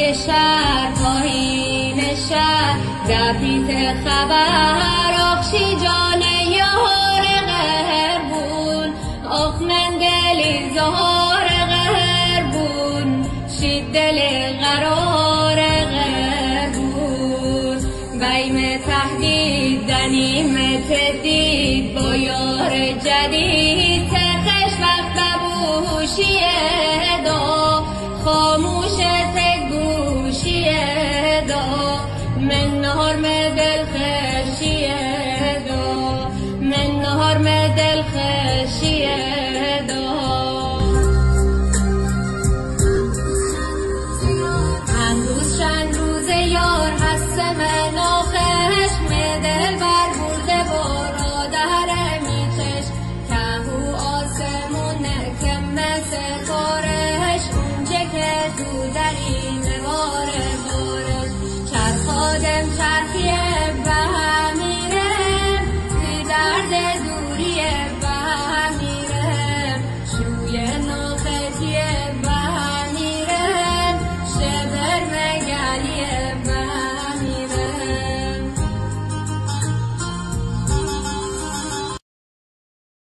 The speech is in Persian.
بالای شهر پایین شهر دپیت خبر آخشی جان یار غهر بون آخ من دلی زهار غهر بون شید دل قرار غهر بون بیم تهدید دنیم تدید با یار جدید تخش وقت ببوشی دا خاموش تگوشی دا من نهار دل خشی دا من نهار دل خشی دا هنوز چند روز یار هست من آخش دل بر برده بارا در میچش کهو آسمون کمس کارش اونجا که تو در این باره بارش چرخادم چرخیه